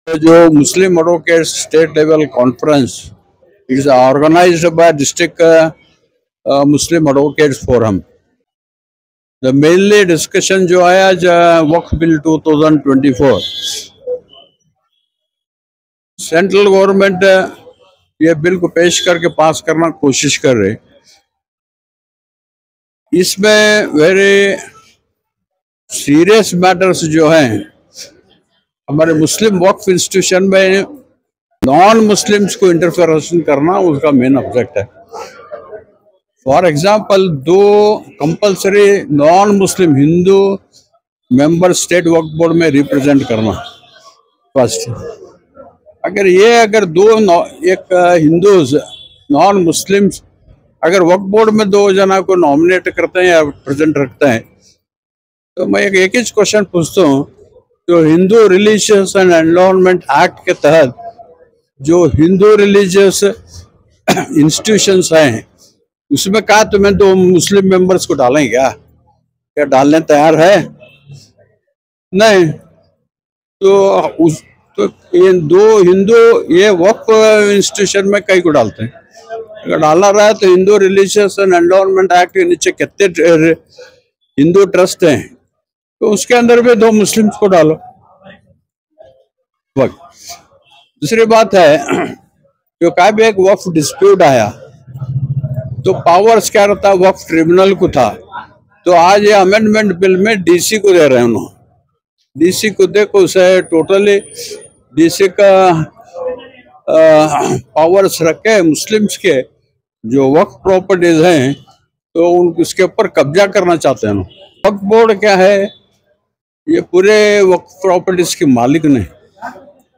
जो Muslim advocate state level conference is organised by district Muslim advocates forum. The mainly discussion जो है आज Waqf bill 2024 central government ये bill को पेश करके पास करना कोशिश कर रहे। इसमें वेरी सीरियस मैटर्स जो हैं हमारे मुस्लिम वक्फ इंस्टीट्यूशन में नॉन मुस्लिम्स को इंटरफेरेंस करना उसका मेन ऑब्जेक्ट है। फॉर एग्जांपल, दो compulsory non Muslim Hindu member state Waqf board में रिप्रेजेंट करना। फर्स्ट, अगर दो एक हिंदूज नॉन मुस्लिम्स अगर वक्फ बोर्ड में दो जना को नॉमिनेट करते हैं या प्रेजेंट रखते हैं, तो मैं एक ही क्वेश्चन पूछता हूँ, जो Hindu religious and environment act के तहत जो हिंदू रिलीजियस इंस्टीट्यूशंस हैं उसमें कहा तुम्हें दो मुस्लिम मेंबर्स को डालें क्या डालने तैयार है? नहीं। तो ये दो हिंदू ये वक्फ इंस्टीट्यूशन में कई को डालते हैं। अगर डालना रहा है तो Hindu religious and environment act के नीचे कितने हिंदू ट्रस्ट हैं, तो उसके अंदर भी दो मुस्लिम्स को डालो। दूसरी बात है, जो कहा भी एक वक्फ डिस्प्यूट आया तो पावर्स क्या रहता है, वक्फ ट्रिब्यूनल को था, तो आज ये अमेंडमेंट बिल में डीसी को दे रहे हैं। उन्होंने डीसी को देखो उसे टोटली डीसी का पावर्स रखे मुस्लिम्स के जो वक्फ प्रॉपर्टीज हैं तो उसके ऊपर कब्जा करना चाहते हैं। वक्फ बोर्ड क्या है, ये पूरे वक्फ प्रॉपर्टीज के मालिक नहीं।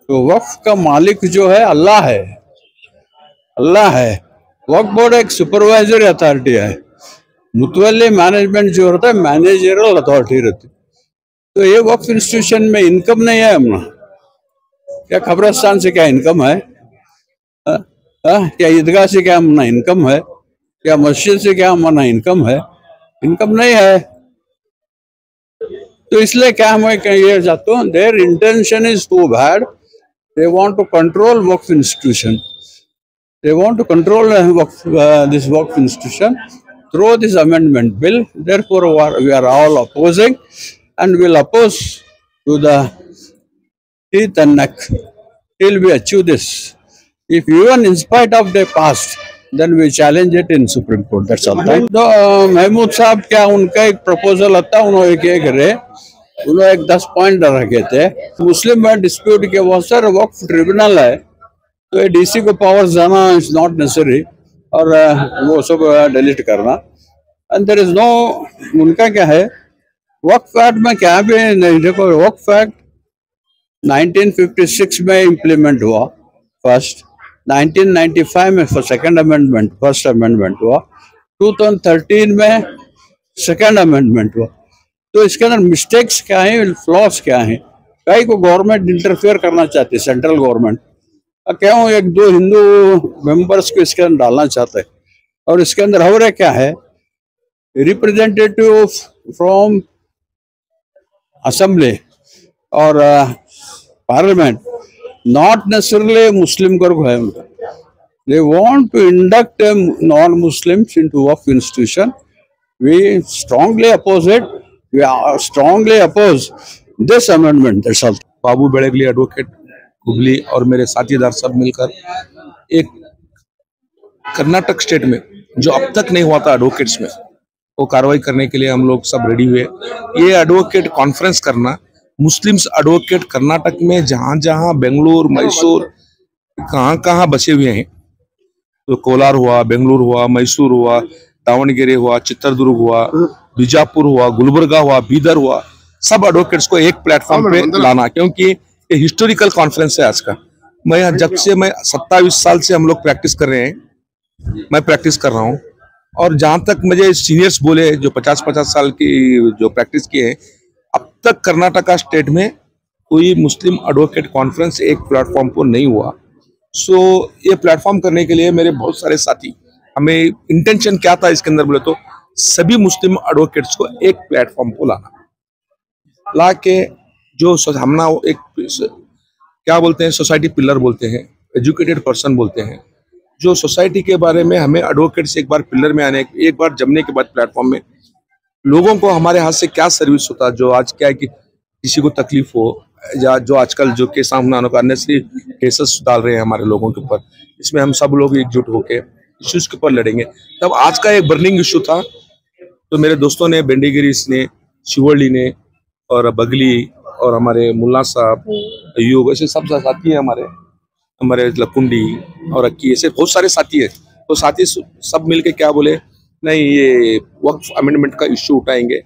तो वक्फ का मालिक जो है अल्लाह है, अल्लाह है। वक्फ बोर्ड एक सुपरवाइजरी अथॉरिटी है। मुतवल्ली मैनेजमेंट जो होता है मैनेजरल अथॉरिटी रहती। तो ये वक्फ इंस्टीट्यूशन में इनकम नहीं है अपना। क्या कब्रिस्तान से क्या इनकम है? क्या ईदगाह से क्या अपना इनकम है? क्या मस्जिद से क्या हमारा इनकम है? इनकम नहीं है। तो इसलिए क्या मैं ये चाहता हूँ, their intention is too bad. They want to control वक्फ institution, they want to control this work institution through this amendment bill. Therefore we are all opposing and will oppose to the teeth and neck till we achieve this. If even in spite of the past, then we challenge it in Supreme Court. That's all. तो महमूद साहब क्या उनका एक proposal आता, उन्होंने क्या करे, उन्होंने एक 10 पॉइंट रखे थे। मुस्लिम डिस्प्यूट के बहुत सारे वक्फ ट्रिब्यूनल है, तो ये डीसी को पावर्स जाना इज नॉट नेसेसरी और वो सब डिलीट करना। एंड देयर इज नो, उनका क्या है, वक्फ एक्ट में क्या भी नहीं। देखो, वक्फ एक्ट 1956 में इम्प्लीमेंट हुआ फर्स्ट, 1995 में सेकंड अमेंडमेंट फर्स्ट अमेंडमेंट हुआ, 2013 में सेकंड अमेंडमेंट हुआ। तो इसके अंदर मिस्टेक्स क्या हैं, फ्लॉस क्या हैं? कई को गवर्नमेंट इंटरफेयर करना चाहती है, सेंट्रल गवर्नमेंट क्यों एक दो हिंदू मेंबर्स को इसके अंदर डालना चाहते हैं। और इसके अंदर हो रहा क्या है, रिप्रेजेंटेटिव फ्रॉम असेंबली और पार्लियामेंट नॉट नेसेसरली मुस्लिम वर्ग है उनका। They want to induct non Muslims into Waqf institution. We strongly oppose it, we strongly oppose this amendment. That's all. Babu Bedgali advocate Hubli और मेरे साथीदार सब मिलकर एक कर्नाटक स्टेट में जो अब तक नहीं हुआ था एडवोकेट्स में, वो कार्रवाई करने के लिए हम लोग सब रेडी हुए। ये एडवोकेट कॉन्फ्रेंस करना, मुस्लिम्स एडवोकेट कर्नाटक में जहाँ जहाँ बेंगलुरु, मैसूर, कहाँ कहाँ बसे हुए हैं, तो कोलार हुआ, बेंगलुरु हुआ, मैसूर हुआ, दावणगेरे हुआ, चित्रदुर्ग हुआ, बीजापुर हुआ, गुलबर्गा हुआ, बीदर हुआ, सब एडवोकेट्स को एक प्लेटफॉर्म पे लाना, क्योंकि ये हिस्टोरिकल कॉन्फ्रेंस है आज का। जब से मैं 27 साल से हम लोग प्रैक्टिस कर रहे हैं, मैं प्रैक्टिस कर रहा हूँ, और जहां तक मुझे सीनियर्स बोले जो 50-50 साल की जो प्रैक्टिस किए हैं, अब तक कर्नाटका स्टेट में कोई मुस्लिम एडवोकेट कॉन्फ्रेंस एक प्लेटफॉर्म पर नहीं हुआ। सो ये प्लेटफॉर्म करने के लिए मेरे बहुत सारे साथी, हमें इंटेंशन क्या था इसके अंदर बोले तो सभी मुस्लिम एडवोकेट्स को एक प्लेटफॉर्म को लाना, ला के जो सामना एक क्या बोलते हैं, सोसाइटी पिलर बोलते हैं, एजुकेटेड पर्सन बोलते हैं, जो सोसाइटी के बारे में हमें एडवोकेट से एक बार पिलर में आने, एक बार जमने के बाद प्लेटफॉर्म में लोगों को हमारे हाथ से क्या सर्विस होता है, जो आज क्या है कि किसी को तकलीफ हो या जो आजकल जो केस सामने का अननेसरी केसेस डाल रहे हैं हमारे लोगों के ऊपर, इसमें हम सब लोग एकजुट होकर इश्यूज के ऊपर लड़ेंगे। तब आज का एक बर्निंग इशू था, तो मेरे दोस्तों ने, बेंडीगिरीस ने, शिवरली ने और बगली और हमारे मुल्ला साहब, अयूब, ऐसे सब साथी हैं हमारे लकुंडी और अक्की, ऐसे बहुत सारे साथी हैं। तो साथी सब मिलके क्या बोले, नहीं ये वक्फ अमेंडमेंट का इश्यू उठाएंगे,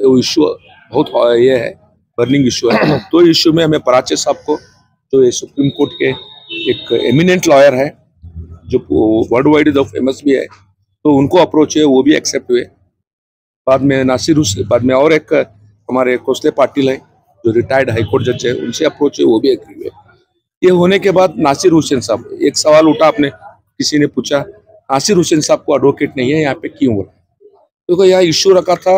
वो इश्यू बहुत ये है, बर्निंग इश्यू है। तो इश्यू में हमें पराचे साहब को, जो ये सुप्रीम कोर्ट के एक एमिनेंट लॉयर है, जो वर्ल्ड वाइड फेमस भी है, तो उनको अप्रोच है, वो भी एक्सेप्ट हुए। बाद में नासिर हुसैन, बाद में और एक हमारे कोसले पाटिल हैं जो रिटायर्ड हाईकोर्ट जज है, उनसे अप्रोच है, वो भी एग्री हुए। ये होने के बाद नासिर हुसैन साहब, एक सवाल उठा, आपने किसी ने पूछा नासिर हुसैन साहब को एडवोकेट नहीं है यहाँ पे, क्यों बोला? क्योंकि यहाँ इश्यू रखा था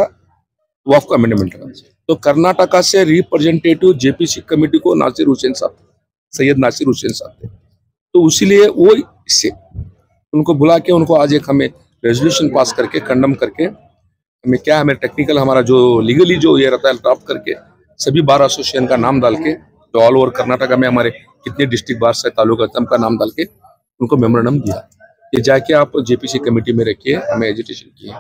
वक्फ अमेंडमेंट का, तो कर्नाटका से रिप्रेजेंटेटिव जेपीसी कमेटी को नासिर हुसैन साहब, सैयद नासिर हुसैन साहब थे, तो उसीलिए वो इससे उनको बुला के उनको आज एक हमें रेजोल्यूशन पास करके कंडम करके हमें क्या, हमें टेक्निकल हमारा जो लीगली जो ये रहता है ड्राफ्ट करके सभी बार एसोसिएशन का नाम डाल के, जो ऑल ओवर कर्नाटका में हमारे कितने डिस्ट्रिक्ट बार से तालुका का नाम डाल के उनको मेमोरेंडम दिया, ये जाके आप जेपीसी कमेटी में रखिए, हमें एजुटेशन किए।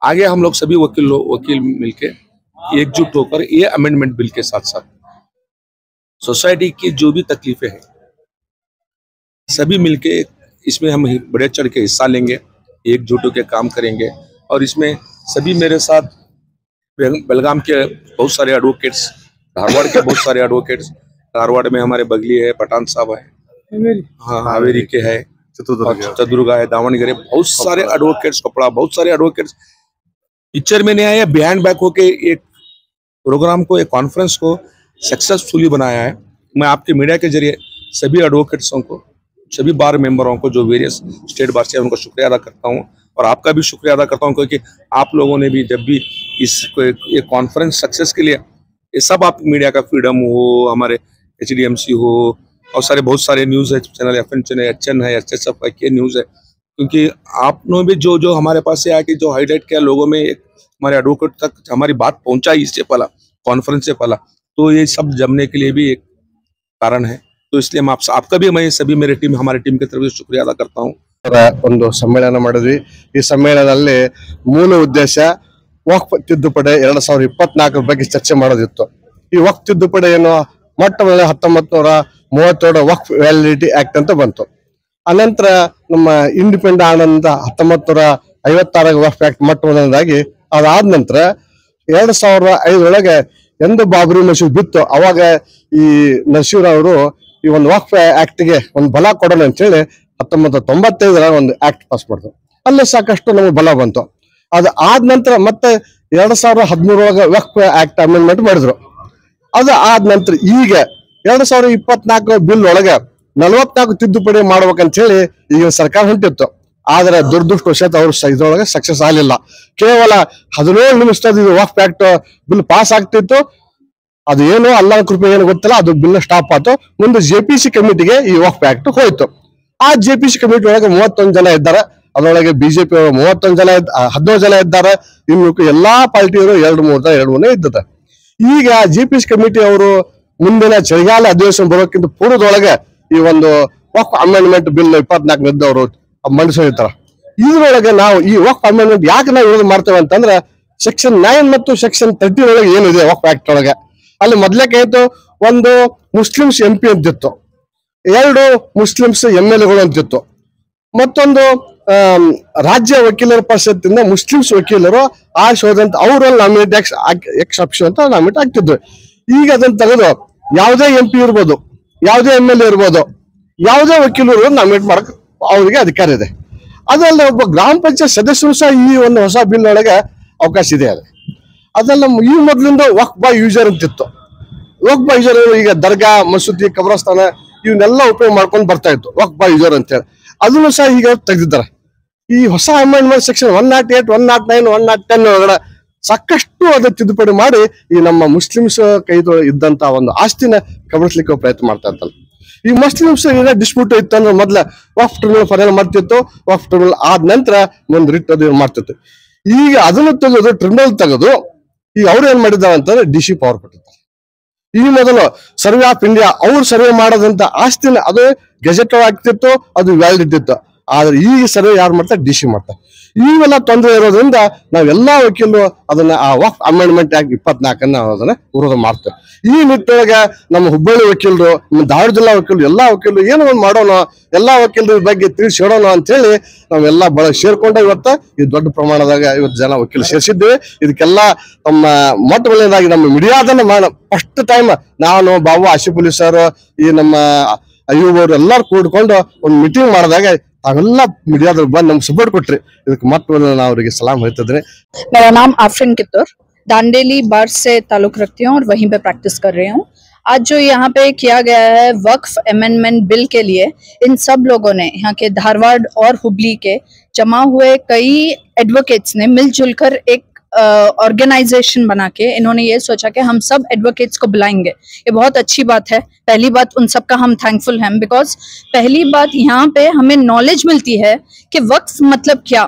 आगे हम लोग सभी वकील मिलके एकजुट होकर ये अमेंडमेंट बिल के साथ साथ सोसाइटी की जो भी तकलीफें हैं सभी मिलके इसमें हम बढ़े चढ़ के हिस्सा लेंगे, एकजुट होकर काम करेंगे। और इसमें सभी मेरे साथ बेलगाम के बहुत सारे एडवोकेट्स, धारवाड़ के बहुत सारे एडवोकेट्स, धारवाड़ में हमारे बगली है, पठान साहब है, हाँ हावेरी के है, चित्रदुर्ग है, दावणगेरे, बहुत सारे एडवोकेट्स, कपड़ा, बहुत सारे एडवोकेट्स पिक्चर में नहीं आए, बिहाइंड बैक होके एक प्रोग्राम को, एक कॉन्फ्रेंस को सक्सेसफुली बनाया है। मैं आपके मीडिया के जरिए सभी एडवोकेट्सों को, सभी बार मेंबरों को, जो वेरियस स्टेट बार से, उनको शुक्रिया अदा करता हूँ और आपका भी शुक्रिया अदा करता हूँ, क्योंकि आप लोगों ने भी जब भी इस एक कॉन्फ्रेंस सक्सेस के लिए, ये सब आप मीडिया का फ्रीडम हो, हमारे HDMC हो और सारे बहुत सारे न्यूज़ है चैनल, FN चैनल, HN है, HSF का के न्यूज़ है, क्योंकि आपने भी जो हमारे पास से आके जो हाईलाइट किया लोगों में, एक हमारे एडवोकेट तक हमारी बात पहुंचाई इससे पहला कॉन्फ्रेंस से पहला, तो ये सब जमने के लिए भी एक कारण है। तो इसलिए मैं आपका भी, मैं सभी मेरे टीम, हमारे टीम की तरफ से शुक्रिया अदा करता हूँ। ಒಂದು ಸಮ್ಮೇಳನ ಮಾಡಿದ್ವಿ। ಈ ಸಮ್ಮೇಳನದಲ್ಲಿ ಮೂಲ ಉದ್ದೇಶ ವಕ್ಫ್ ತಿದ್ದುಪಡಿ 2024 ಬಗ್ಗೆ ಚರ್ಚೆ ಮಾಡೋದಿತ್ತು। ಈ ವಕ್ಫ್ ತಿದ್ದುಪಡಿ ಏನು ಮೊಟ್ಟ ಮೊದಲ 1932 ವಕ್ಫ್ ವ್ಯಾಲಿಡಿಟಿ ಆಕ್ಟ್ ಅಂತ ಬಂತು। ಅನಂತರ ನಮ್ಮ ಇಂಡಿಪೆಂಡೆಂಟ್ ಆನಂದ 1956 ವಕ್ಫ್ ಆಕ್ಟ್ ಮೊಟ್ಟ ಮೊದಲನೇದಾಗಿ, ಅದಾದ ನಂತರ 2005 ಒಳಗೆ ಎಂದು ಬಾಬರಿ ಮಸೀದ್ ಬಿತ್ತು, ಅವಾಗ ಈ ನಸೀರ್ ಅವರು ಈ ಒಂದು ವಕ್ಫ್ ಆಕ್ಟ್ಗೆ ಒಂದು ಬಲ ಕೊಡೋಣ ಅಂತ ಹೇಳಿ 1995 ಒಂದು ಆಕ್ಟ್ ಪಾಸ್ ಮಾಡಿದ್ರು। ಅಲ್ಲೇ ಸಾಕಷ್ಟು ನಮಗೆ ಬಲ ಬಂತು। ಅದು ಆದ ನಂತರ ಮತ್ತೆ 2013 ಒಳಗೆ ವಕ್ಫ್ ಆಕ್ಟ್ ಅಮೆಂಡ್ಮೆಂಟ್ ಮಾಡಿದ್ರು। ಅದು ಆದ ನಂತರ ಈಗ 2024 ಬಿಲ್ ಒಳಗೆ 44 ತಿದ್ದುಪಡಿ ಮಾಡ್ಬೇಕಂತ ಹೇಳಿ ಈಗ ಸರ್ಕಾರ ಹೊಂಟಿತ್ತು। ಆದ್ರೆ ದುರದೃಷ್ಟವಶಾತ್ ಅವರು ಇದ್ರೊಳಗೆ ಸಕ್ಸಸ್ ಆಗಲಿಲ್ಲ। ಕೇವಲ 17 ನಿಮಿಷದ ಇದು ವಕ್ಫ್ ಆಕ್ಟ್ ಬಿಲ್ ಪಾಸ್ ಆಗ್ತಿತ್ತು, ಅದು ಏನು ಅಲ್ಲಾಹ್ ಕೃಪೆ ಏನು ಗೊತ್ತಿಲ್ಲ, ಅದು ಬಿಲ್ ಸ್ಟಾಪ್ ಆಯ್ತು। ಮುಂದೆ JPC ಕಮಿಟಿಗೆ ಈ ವಕ್ಫ್ ಆಕ್ಟ್ ಹೋಯ್ತು। ಆ JPC ಕಮಿಟಿ ಒಳಗೆ 31 ಜನ ಇದ್ದಾರೆ, ಅದರೊಳಗೆ BJP 31 ಜನ, 19 ಜನ ಇದ್ದಾರೆ, ಇನ್ನು ಎಲ್ಲಾ ಪಾರ್ಟಿಯವರು 2-3 ಇದ್ದದ। ಈಗ JPC ಕಮಿಟಿ ಅವರು ಮುಂದಿನ ಚಳಿಗಾಲ ಅಧಿವೇಶನ ಬರೋಕ್ಕಿಂತ ಪೂರ್ವದೊಳಗೆ ಈ ಒಂದು ವಕ್ಫ್ ಅಮೆಂಡ್ಮೆಂಟ್ ಬಿಲ್ 24 ಅವರು ಮಂಡಿಸಿರ್ತಾರ। ಇದ್ರೊಳಗೆ ನಾವು ಈ ವಕ್ಫ್ ಅಮೆಂಡ್ಮೆಂಟ್ ಯಾಕೆ ನಾವು ವಿರೋಧ ಮಾಡ್ತೇವೆ ಅಂತಂದ್ರೆ, ಸೆಕ್ಷನ್ 9 ಮತ್ತು ಸೆಕ್ಷನ್ 13 ಒಳಗೆ ಏನಿದೆ ವಕ್ಫ್ ಆಕ್ಟ್ ಒಳಗೆ, ಅಲ್ಲಿ ಮೊದ್ಲೇಕೆ ಆಯ್ತು, ಒಂದು ಮುಸ್ಲಿಮ್ಸ್ MP ಅಂತಿತ್ತು, 2 ಮುಸ್ಲಿಮ್ಸ್ MLAಗಳು ಅಂತಿತ್ತು, ಮತ್ತೊಂದು ರಾಜ್ಯ ವಕೀಲರ ಪರಿಷತ್ತಿಂದ ಮುಸ್ಲಿಮ್ಸ್ ವಕೀಲರು ಆ ಶೋದಂತ ಅವರಲ್ಲಿ ನಾಮಿನೇಟ್ ಎಕ್ಸೆಪ್ಷನ್ ಅಂತ ನಾಮಿನೇಟ್ ಆಗ್ತಿದ್ವಿ। ಈಗ ಅದನ್ನ ತೆಗೆದು ಯಾವುದೇ MP ಇರ್ಬೋದು, ಯಾವುದೇ MLA ಇರ್ಬೋದು, ಯಾವುದೇ ವಕೀಲರು ನಾಮಿನೇಟ್ ಮಾಡಕ್ ಅವರಿಗೆ ಅಧಿಕಾರ ಇದೆ। ಅದಲ್ಲ ಒಬ್ಬ ಗ್ರಾಮ ಪಂಚಾಯತ್ ಸದಸ್ಯರು ಸಹ ಈ ಒಂದು ಹೊಸ ಬಿಲ್ ಒಳಗೆ ಅವಕಾಶ ಇದೆ। ಅದೆಲ್ಲ ಈ ಮೊದಲಿಂದ ವಕ್ಫ್ ಬೈ ಯೂಸರ್ ಅಂತಿತ್ತು। ವಕ್ಫ್ ಬೈ ಯೂಸರ್ ಈಗ ದರ್ಗಾ, ಮಸೂದಿ, ಕಬ್ರಸ್ತಾನ ಇವನ್ನೆಲ್ಲ ಉಪಯೋಗ ಮಾಡ್ಕೊಂಡು ಬರ್ತಾ ಇತ್ತು ವಕ್ಫ್ ಬೈ ಯೂಸರ್ ಅಂತ ಹೇಳಿ, ಅದನ್ನು ಸಹ ಈಗ ತೆಗೆದಿದ್ದಾರೆ। ಈ ಹೊಸ ಅಮೆಂಡ್ಮೆಂಟ್ ಸೆಕ್ಷನ್ 108, 109, 110 ಒಳಗಡೆ ಸಾಕಷ್ಟು ಅದ ತಿದ್ದುಪಡಿ ಮಾಡಿ ಈ ನಮ್ಮ ಮುಸ್ಲಿಮ್ಸ್ ಕೈದು ಇದ್ದಂತ ಒಂದು ಆಸ್ತಿನ ಕಬಳಿಸ್ಲಿಕ್ಕೆ ಪ್ರಯತ್ನ ಮಾಡ್ತಾ ಇರ್ತಾರೆ. ಈ ಮುಸ್ಲಿಮ್ಸ್ ಏನೋ ಡಿಸ್ಪ್ಯೂಟ್ ಇತ್ತು ಅಂದ್ರೆ ಮೊದ್ಲ ವಕ್ಫ್ ಟ್ರಿಬ್ಯುನಲ್ ಫೈನಲ್ ಮಾಡ್ತಿತ್ತು, ವಕ್ಫ್ ಟ್ರಿಬ್ಯುನಲ್ ಆದ ನಂತರ ಒಂದು ರಿಟ್ ಅದು ಮಾಡ್ತಿತ್ತು. ಈಗ ಅದನ್ನು ತೆಗೆದು ಟ್ರಿಬ್ಯುನಲ್ ತೆಗೆದು ಈಗ ಅವ್ರು ಏನ್ ಮಾಡಿದ್ದಾರೆ ಅಂತಂದ್ರೆ DC ಪವರ್ ಕೊಟ್ಟಿದ್ದಾರೆ. ಈ ಮೊದಲು ಸರ್ವೆ ಆಫ್ ಇಂಡಿಯಾ ಅವ್ರು ಸರ್ವೆ ಮಾಡೋದಂತ ಆಸ್ತಿನ ಅದು ಗೆಜೆಟ್ ಆಗ್ತಿತ್ತು, ಅದು ವ್ಯಾಲಿಡ್ ಇದ್ದಿತ್ತು. ಆದ್ರೆ ಈಗ ಸರ್ವೆ ಯಾರು ಮಾಡ್ತಾರೆ? DC ಮಾಡ್ತಾರೆ. ಇವೆಲ್ಲ ತೊಂದರೆ ಇರೋದ್ರಿಂದ ನಾವೆಲ್ಲಾ ವಕೀಲರು ಅದನ್ನ ಆ ವಕ್ಫ್ ಅಮೆಂಡ್ಮೆಂಟ್ ಆಕ್ಟ್ 24 ನಾವು ಅದನ್ನ ವಿರೋಧ ಮಾಡ್ತೇವೆ. ಈ ನಿಟ್ಟಿನೊಳಗೆ ನಮ್ಮ ಹುಬ್ಬಳ್ಳಿ ವಕೀಲರು, ನಮ್ಮ ಧಾರವಾಡ ಜಿಲ್ಲಾ ವಕೀಲರು, ಎಲ್ಲಾ ವಕೀಲರು ಏನೋ ಒಂದು ಮಾಡೋಣ, ಎಲ್ಲಾ ವಕೀಲರ ಬಗ್ಗೆ ತಿಳಿಸಿ ಹೇಳೋಣ ಅಂತ ಹೇಳಿ ನಾವೆಲ್ಲ ಬಹಳ ಸೇರ್ಕೊಂಡ ಇವತ್ತ ಈ ದೊಡ್ಡ ಪ್ರಮಾಣದಾಗ ಇವತ್ತು ಜನ ವಕೀಲರು ಸೇರಿಸಿದ್ದೇವೆ. ಇದಕ್ಕೆಲ್ಲ ನಮ್ಮ ಮೊಟ್ಟ ಮೊದಲನೇದಾಗಿ ನಮ್ಮ ಮೀಡಿಯಾದನ್ನ ಫಸ್ಟ್ ಟೈಮ್ ನಾನು, ಬಾಬು, ಆಸಿಫ್ ಅಲಿ ಸರ್, ಈ ನಮ್ಮ ಅಯ್ಯೂಬ್ ಅವರು ಎಲ್ಲಾರು ಕೂಡ್ಕೊಂಡು ಒಂದು ಮೀಟಿಂಗ್ ಮಾಡಿದಾಗ तावेल्ला मीडियादವರು ಬಂದು ನಮಗೆ ಸಪೋರ್ಟ್ ಕೊಟ್ರಿ. ಇದಕ್ಕೆ ಮತ್ತೆ ನಾನು ಅವರಿಗೆ ಸಲಾಂ ಹೇಳ್ತಿದ್ದೇನೆ. मेरा नाम आफरीन कित्तूर, दांडेली बार से ताल्लुक रखती हूँ और वहीं पे प्रैक्टिस कर रही हूँ. आज जो यहाँ पे किया गया है वक्फ अमेंडमेंट बिल के लिए, इन सब लोगों ने, यहाँ के धारवाड़ और हुबली के जमा हुए कई एडवोकेट्स ने मिलजुल कर एक ऑर्गेनाइजेशन बना के इन्होंने ये सोचा कि हम सब एडवोकेट्स को बुलाएंगे. ये बहुत अच्छी बात है. पहली बात उन सब का हम थैंकफुल हैं, बिकॉज पहली बात यहाँ पे हमें नॉलेज मिलती है कि वक्फ मतलब क्या,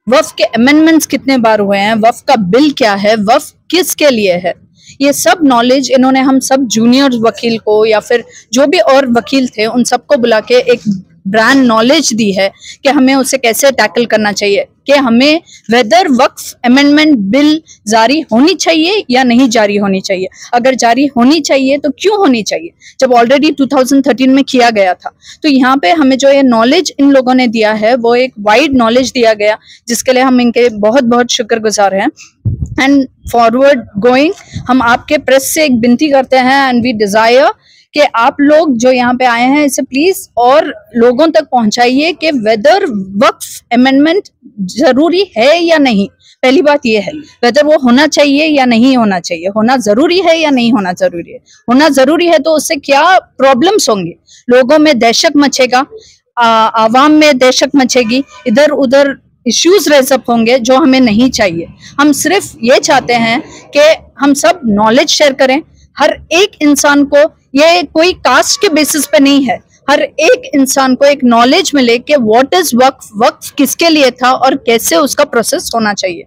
वक्फ के अमेंडमेंट्स कितने बार हुए हैं, वक्फ का बिल क्या है, वक्फ किसके लिए है. ये सब नॉलेज इन्होंने हम सब जूनियर वकील को या फिर जो भी और वकील थे उन सबको बुला के एक ब्रांड नॉलेज दी है कि हमें उसे कैसे टैकल करना चाहिए, कि हमें वेदर वक्फ अमेंडमेंट बिल जारी होनी चाहिए या नहीं जारी होनी चाहिए. अगर जारी होनी चाहिए तो क्यों होनी चाहिए, जब ऑलरेडी 2013 में किया गया था. तो यहाँ पे हमें जो ये नॉलेज इन लोगों ने दिया है वो एक वाइड नॉलेज दिया गया, जिसके लिए हम इनके बहुत बहुत शुक्रगुजार हैं. एंड फॉरवर्ड गोइंग हम आपके प्रेस से एक विनती करते हैं एंड वी डिजायर कि आप लोग जो यहाँ पे आए हैं इसे प्लीज और लोगों तक पहुंचाइए कि वेदर वक्फ अमेंडमेंट जरूरी है या नहीं. पहली बात ये है, वेदर वो होना चाहिए या नहीं होना चाहिए, होना जरूरी है या नहीं होना जरूरी है. होना जरूरी है तो उससे क्या प्रॉब्लम्स होंगे, लोगों में दहशत मचेगा, आवाम में दहशत मचेगी, इधर उधर इश्यूज रेज अप होंगे जो हमें नहीं चाहिए. हम सिर्फ ये चाहते हैं कि हम सब नॉलेज शेयर करें. हर एक इंसान को, ये कोई कास्ट के बेसिस पे नहीं है, हर एक इंसान को एक नॉलेज मिले कि व्हाट इज वक्फ, वक्फ किसके लिए था और कैसे उसका प्रोसेस होना चाहिए.